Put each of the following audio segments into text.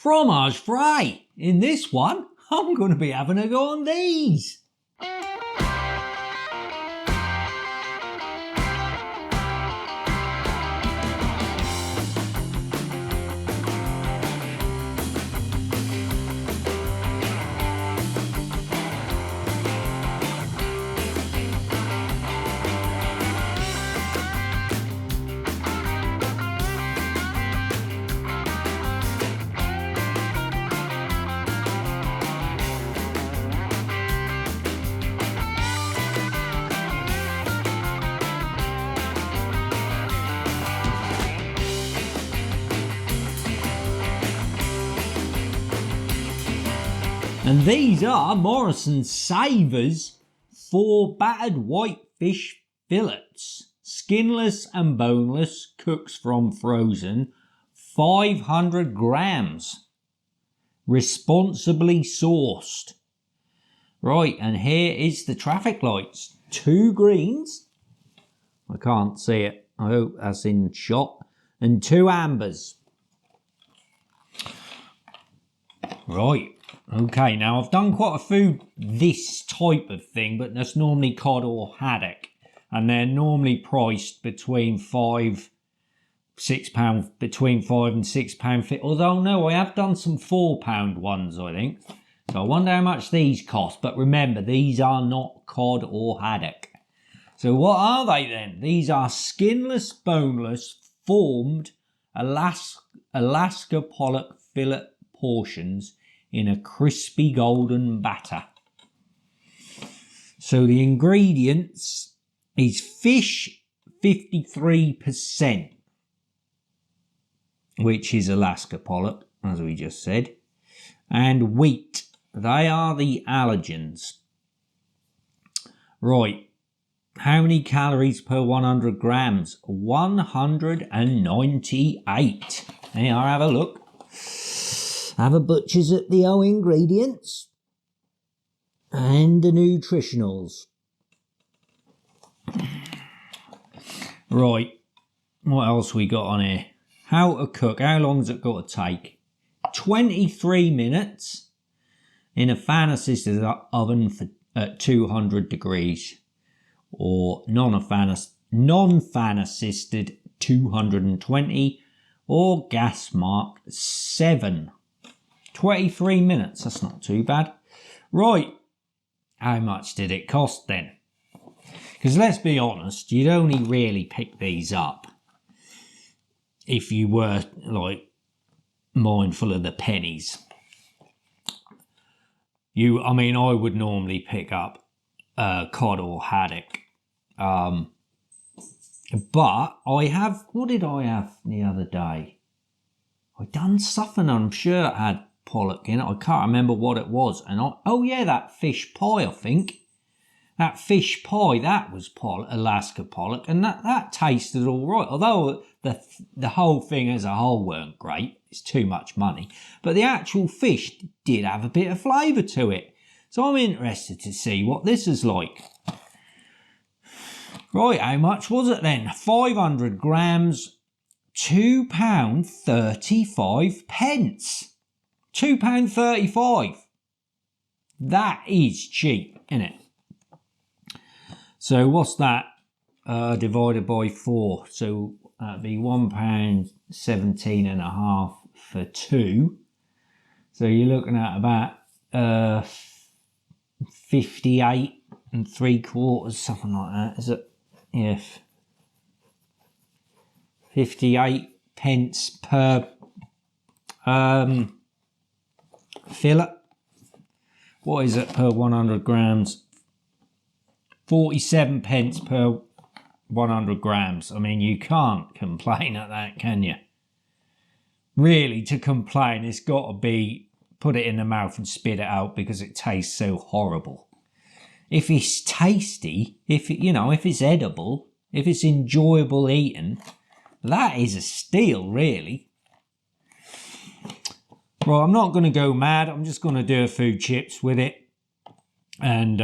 Fromage frais. In this one, I'm going to be having a go on these. And these are Morrisons Savers for battered whitefish fillets. Skinless and boneless, cooks from frozen, 500 grams. Responsibly sourced. Right, and here is the traffic lights. 2 greens. I can't see it. I hope that's in shot. And 2 ambers. Right. Okay, now I've done quite a few this type of thing, but that's normally cod or haddock, and they're normally priced between £5 and £6.50. Although no, I have done some £4 ones, I think. So I wonder how much these cost. But remember, these are not cod or haddock. So what are they then? These are skinless, boneless, formed Alaska pollock fillet portions in a crispy golden batter. So the ingredients is fish 53%, which is Alaska pollock, as we just said, and wheat. They are the allergens. Right, how many calories per 100 grams? 198. Here, I'll have a look. Have a butcher's at the ingredients and the nutritionals. Right, what else we got on here? How to cook. How long has it got to take? 23 minutes in a fan-assisted oven at 200 degrees, or non-fan assisted 220, or gas marked 7. 23 minutes, that's not too bad. Right, how much did it cost then? Because let's be honest, you'd only really pick these up if you were like mindful of the pennies. I mean, I would normally pick up cod or haddock. But I have, what did I have the other day? I done something, I'm sure it had pollock in it. I can't remember what it was. And oh yeah, that fish pie, I think. That fish pie, that was Alaska pollock, and that tasted all right. Although the whole thing as a whole weren't great. It's too much money. But the actual fish did have a bit of flavour to it. So I'm interested to see what this is like. Right, how much was it then? 500 grams, £2.35. £2.35. That is cheap, isn't it? So what's that divided by 4? So that'd be £1.17.5 for 2. So you're looking at about 58 3/4, something like that. Is it? Yes. 58 pence per fillet. What is it per 100 grams? 47 pence per 100 grams. I mean, you can't complain at that, can you? Really, to complain, it's got to be put it in the mouth and spit it out because it tastes so horrible. If it's tasty, if it's edible, if it's enjoyable eating, that is a steal, really. Right, I'm not going to go mad. I'm just going to do a few chips with it and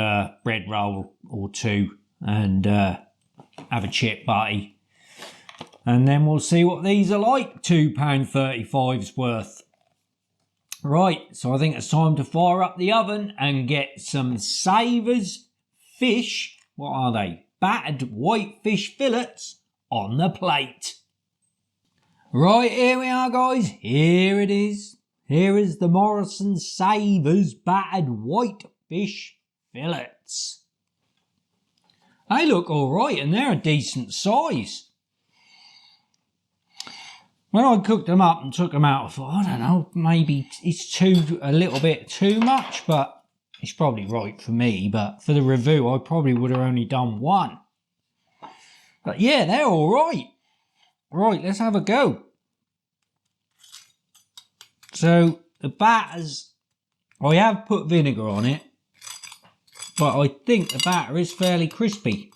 bread roll or 2 and have a chip butty. And then we'll see what these are like. £2.35's worth. Right, so I think it's time to fire up the oven and get some Savers fish. What are they? Battered white fish fillets on the plate. Right, here we are, guys. Here it is. Here is the Morrisons Savers battered white fish fillets. They look all right and they're a decent size. When I cooked them up and took them out, I thought, I don't know, maybe it's a little bit too much, but it's probably right for me. But for the review, I probably would have only done one. But yeah, they're all right. Right, let's have a go. So the batters, I have put vinegar on it, but I think the batter is fairly crispy.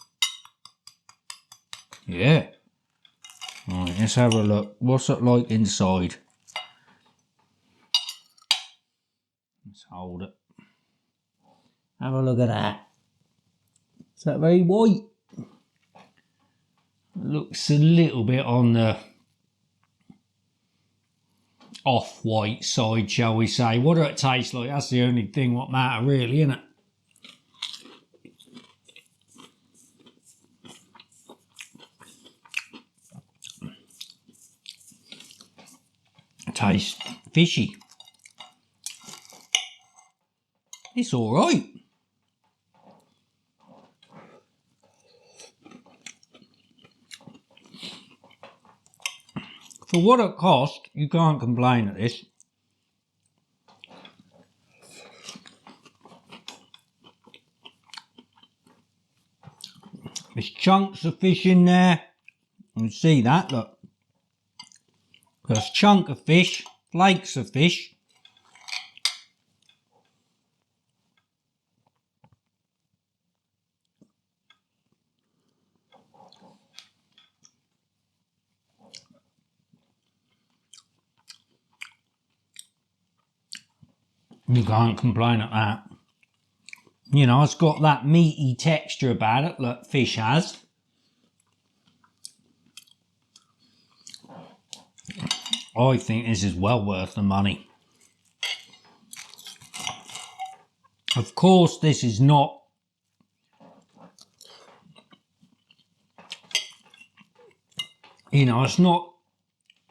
Yeah. Right, let's have a look. What's it like inside? Let's hold it. Have a look at that. Is that very white? It looks a little bit on the off-white side, shall we say. What do it taste like? That's the only thing what matters really, isn't it? It tastes fishy. It's all right. For what it cost, you can't complain at this. There's chunks of fish in there. You can see that, look. There's a chunk of fish, flakes of fish. You can't complain at that. You know, it's got that meaty texture about it that fish has. I think this is well worth the money. Of course, this is not it's not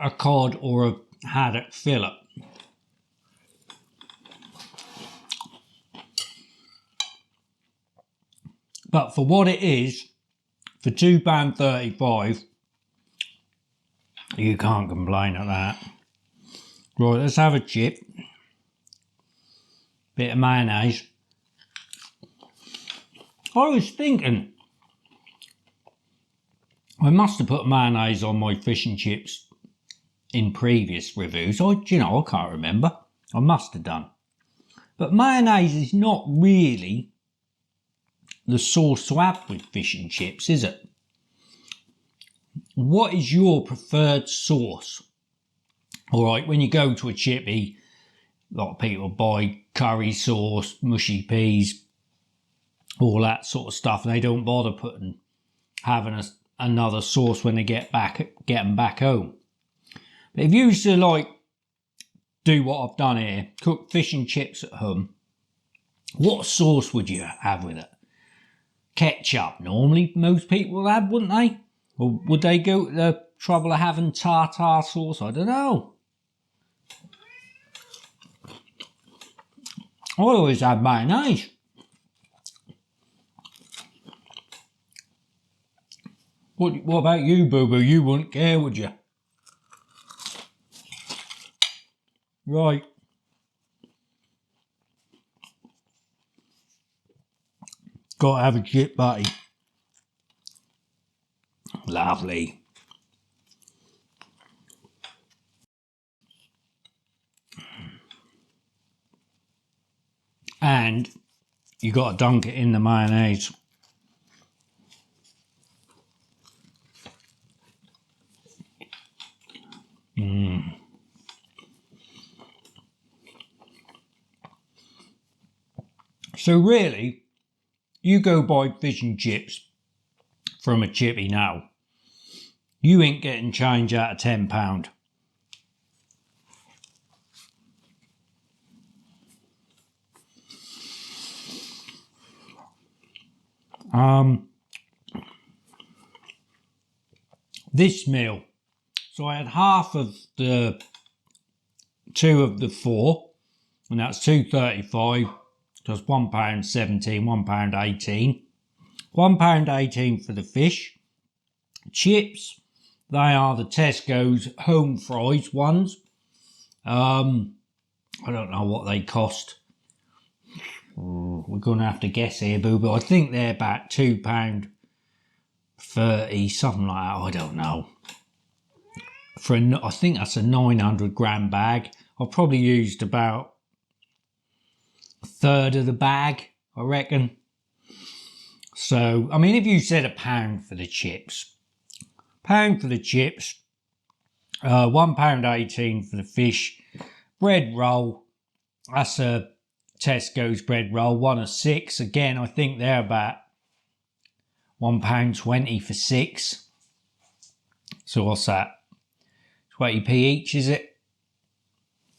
a cod or a haddock fillet. But for what it is, for £2.35, you can't complain at that. Right, let's have a chip. Bit of mayonnaise. I was thinking, I must have put mayonnaise on my fish and chips in previous reviews. I can't remember. I must have done. But mayonnaise is not really the sauce to have with fish and chips, is it? What is your preferred sauce? All right, when you go to a chippy, a lot of people buy curry sauce, mushy peas, all that sort of stuff. And they don't bother having another sauce when they get them back home. But if you used to do what I've done here, cook fish and chips at home, what sauce would you have with it? Ketchup, normally most people would have, wouldn't they? Or would they go to the trouble of having tartar sauce? I don't know. I always have mayonnaise. What about you, Boo-Boo? You wouldn't care, would you? Right. Got to have a chip, buddy. Lovely. And you got to dunk it in the mayonnaise. So really, you go buy fish and chips from a chippy now, you ain't getting change out of £10. This meal, so I had half of the 2 of the 4, and that's £2.35, just £1.17, £1.18. £1.18 for the fish. Chips, they are the Tesco's home fries ones. I don't know what they cost. We're going to have to guess here, boo, but I think they're about £2.30, something like that. I don't know. I think that's a 900 gram bag. I've probably used about a third of the bag, I reckon. So, I mean, if you said £1 for the chips, £1.18 for the fish. Bread roll, that's a Tesco's bread roll, 1 of 6. Again, I think they're about £1.20 for 6. So what's that? 20p each, is it?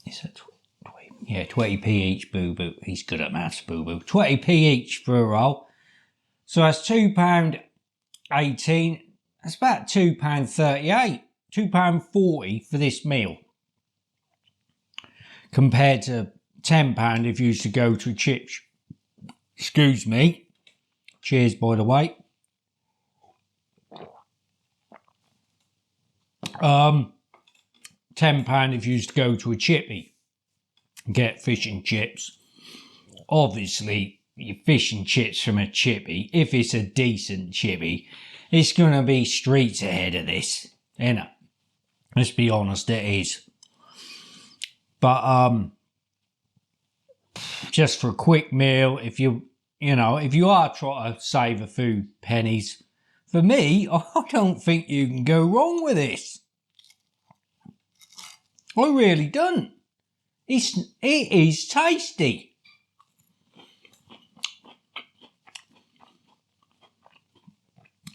Is it 20? Yeah, 20p each, boo-boo. He's good at maths, boo-boo. 20p each for a roll. So that's £2.18. That's about £2.38. £2.40 for this meal. Compared to £10 if you used to go to chips. Excuse me. Cheers, by the way. £10 if you used to go to a chippy and get fish and chips. Obviously, your fish and chips from a chippy, if it's a decent chippy, it's going to be streets ahead of this, isn't it? Let's be honest, it is. But just for a quick meal, if you are trying to save a few pennies, for me, I don't think you can go wrong with this. I really don't. It is tasty.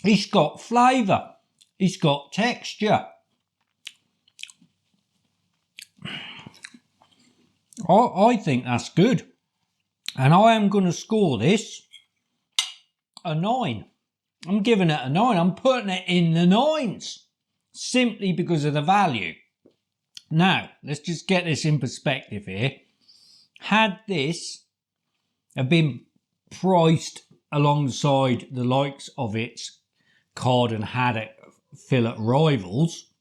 It's got flavour. It's got texture. I think that's good. And I am going to score this a 9. I'm giving it a 9. I'm putting it in the 9s. Simply because of the value. Now, let's just get this in perspective here. Had this have been priced alongside the likes of its cod and haddock fillet rivals,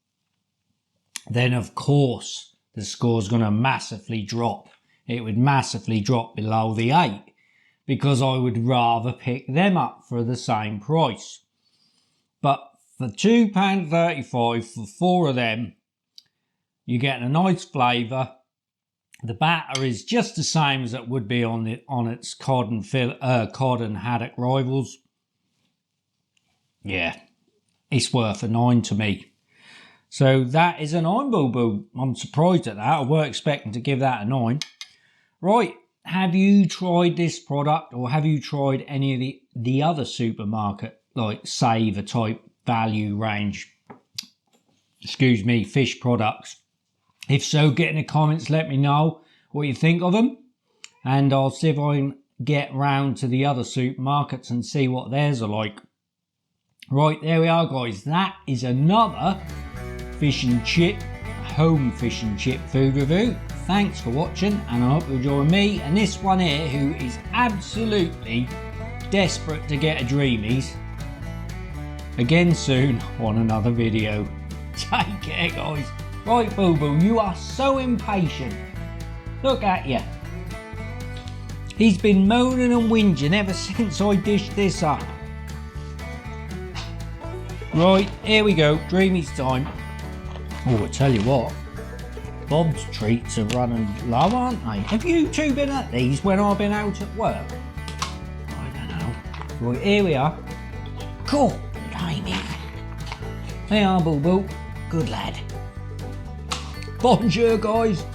then of course the score's going to massively drop. It would massively drop below the 8 because I would rather pick them up for the same price. But for £2.35 for 4 of them, you're getting a nice flavour. The batter is just the same as it would be on its cod and haddock rivals. Yeah, it's worth a 9 to me. So that is a 9, boo-boo. I'm surprised at that. I weren't expecting to give that a 9. Right, have you tried this product, or have you tried any of the other supermarket, like Saver type value range, fish products? If so, get in the comments, let me know what you think of them. And I'll see if I can get round to the other supermarkets and see what theirs are like. Right, there we are, guys. That is another home fish and chip food review. Thanks for watching, and I hope you join me and this one here who is absolutely desperate to get a Dreamies again soon on another video. Take care, guys. Right, boo-boo, you are so impatient. Look at you. He's been moaning and whinging ever since I dished this up. Right, here we go, Dreamies time. Oh, I tell you what, Bob's treats are running low, aren't they? Have you two been at these when I've been out at work? I don't know. Right, here we are. Cool, blimey. There you are, boo-boo. Good lad. Bonjour, guys.